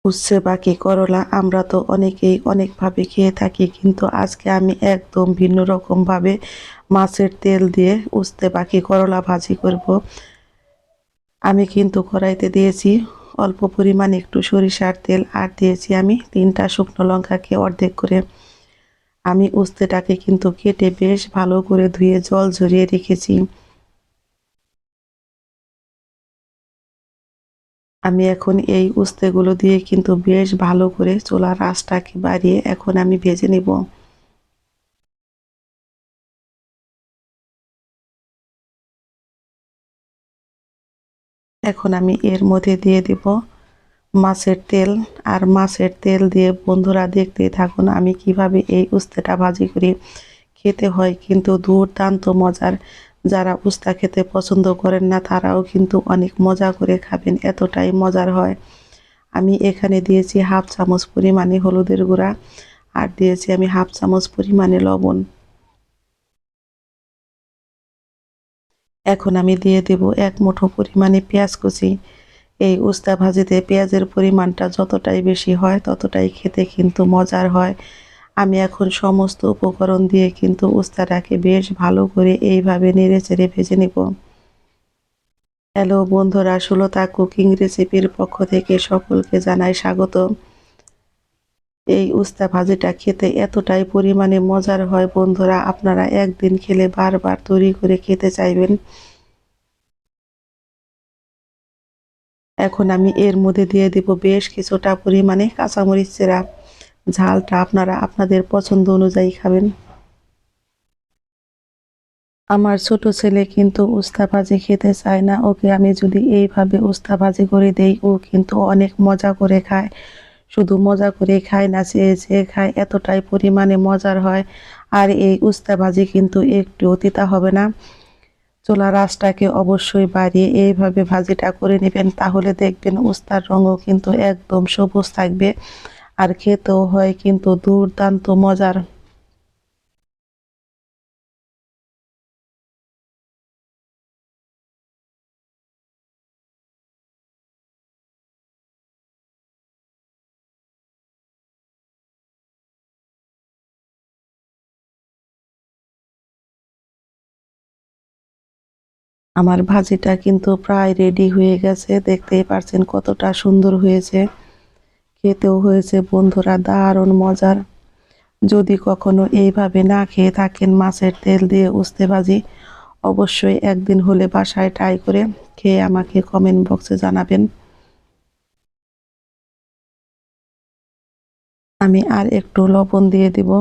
উচ্ছে বাকি করলা আমরা তো অনেকেই অনেকভাবে খেয়ে থাকি, কিন্তু আজকে আমি একদম ভিন্ন রকমভাবে মাছের তেল দিয়ে উচ্ছে বাকি করলা ভাজি করব। আমি কিন্তু কড়াইতে দিয়েছি অল্প পরিমাণে একটু সরিষার তেল, আর দিয়েছি আমি 3টা শুকনো লঙ্কাকে অর্ধেক করে। আমি উস্তেটাকে কিন্তু কেটে বেশ ভালো করে ধুয়ে জল ঝরিয়ে রেখেছি। আমি এখন এই উস্তেগুলো দিয়ে কিন্তু বেশ ভালো করে চুলার আঁচটাকে বাড়িয়ে এখন আমি ভেজে নেব। এখন আমি এর মধ্যে দিয়ে দেব মাছের তেল। আর মাছের তেল দিয়ে বন্ধুরা দেখতেই থাকুন আমি কিভাবে এই উস্তেটা ভাজি করি। খেতে হয় কিন্তু দুর্দান্ত মজার। যারা উস্তা খেতে পছন্দ করেন না তারাও কিন্তু অনেক মজা করে খাবেন, এতটাই মজার হয়। আমি এখানে দিয়েছি হাফ চামচ পরিমাণে হলুদের গুঁড়া, আর দিয়েছি আমি হাফ চামচ পরিমাণে লবণ। এখন আমি দিয়ে দেব 1 মুঠো পরিমাণে পেঁয়াজ কুচি। এই উস্তা ভাজিতে পেঁয়াজের পরিমাণটা যতটাই বেশি হয় ততটাই খেতে কিন্তু মজার হয়। আমি এখন সমস্ত উপকরণ দিয়ে কিন্তু উস্তাটাকে বেশ ভালো করে এইভাবে নেড়েচেড়ে ভেজে নেব। হ্যালো বন্ধুরা, সুলতা কুকিং রেসিপির পক্ষ থেকে সকলকে জানাই স্বাগত। এই উস্তা ভাজিটা খেতে এতটাই পরিমাণে মজার হয় বন্ধুরা, আপনারা একদিন খেলে বারবার তৈরি করে খেতে চাইবেন। এখন আমি এর মধ্যে দিয়ে দেব বেশ কিছুটা পরিমাণে কাঁচামরিচ চেরা। ঝালটা আপনারা আপনাদের পছন্দ অনুযায়ী খাবেন। আমার ছোট ছেলে কিন্তু উস্তা ভাজি খেতে চায় না, ওকে আমি যদি এইভাবে উস্তা ভাজি করে দেই ও কিন্তু অনেক মজা করে খায়। শুধু মজা করে খায় না, চেয়ে চেয়ে খায়, এতটাই পরিমাণে মজার হয়। আর এই উস্তা ভাজি কিন্তু একটুও তিতা হবে না। চুলার আঁচটাকে অবশ্যই বাড়িয়ে এইভাবে ভাজিটা করে নেবেন, তাহলে দেখবেন উস্তার রঙও কিন্তু একদম সবুজ থাকবে, আর খেতেও হয় কিন্তু দুর্দান্ত মজার। আমার ভাজিটা কিন্তু প্রায় রেডি হয়ে গেছে, দেখতেই পারছেন কতটা সুন্দর হয়েছে। খেতেও হয়েছে বন্ধুরা দারুণ মজার। যদি কখনো এইভাবে না খেয়ে থাকেন মাছের তেল দিয়ে উস্তে ভাজি, অবশ্যই একদিন হলে বাসায় ট্রাই করে খেয়ে আমাকে কমেন্ট বক্সে জানাবেন। আমি আর একটু লবণ দিয়ে দিব।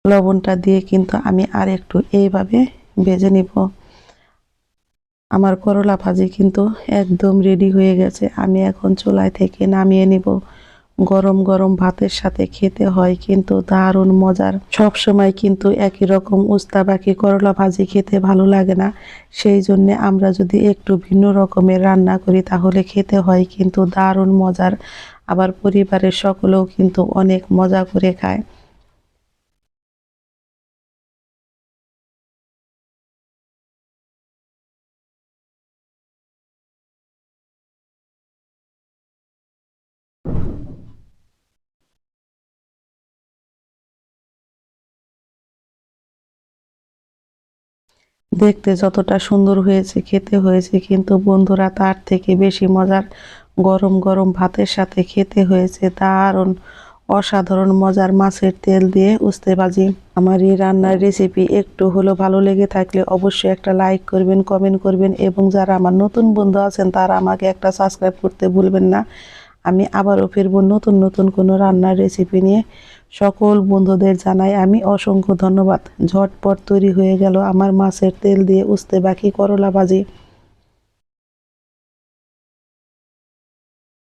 লবণটা দিয়ে কিন্তু আমি আর একটু এইভাবে ভেজে নিব। আমার করলা ভাজি কিন্তু একদম রেডি হয়ে গেছে, আমি এখন চুলায় থেকে নামিয়ে নিব। গরম গরম ভাতের সাথে খেতে হয় কিন্তু দারুণ মজার। সব সময় কিন্তু একই রকম উস্তা বাকি করলা ভাজি খেতে ভালো লাগে না, সেই জন্যে আমরা যদি একটু ভিন্ন রকমের রান্না করি তাহলে খেতে হয় কিন্তু দারুণ মজার। আবার পরিবারের সকলেও কিন্তু অনেক মজা করে খায়। দেখতে যতটা সুন্দর হয়েছে খেতে হয়েছে কিন্তু বন্ধুরা তার থেকে বেশি মজার। গরম গরম ভাতের সাথে খেতে হয়েছে দারুণ অসাধারণ মজার মাছের তেল দিয়ে উস্তে ভাজি। আমার এই রান্নার রেসিপি একটু হলেও ভালো লেগে থাকলে অবশ্যই একটা লাইক করবেন, কমেন্ট করবেন, এবং যারা আমার নতুন বন্ধু আছেন তারা আমাকে একটা সাবস্ক্রাইব করতে ভুলবেন না। আমি আবারও ফিরবো নতুন নতুন কোনো রান্নার রেসিপি নিয়ে। সকল বন্ধুদের জানাই আমি অসংখ্য ধন্যবাদ। ঝটপট তৈরি হয়ে গেল আমার মাছের তেল দিয়ে উস্তে বাকি করলা ভাজি।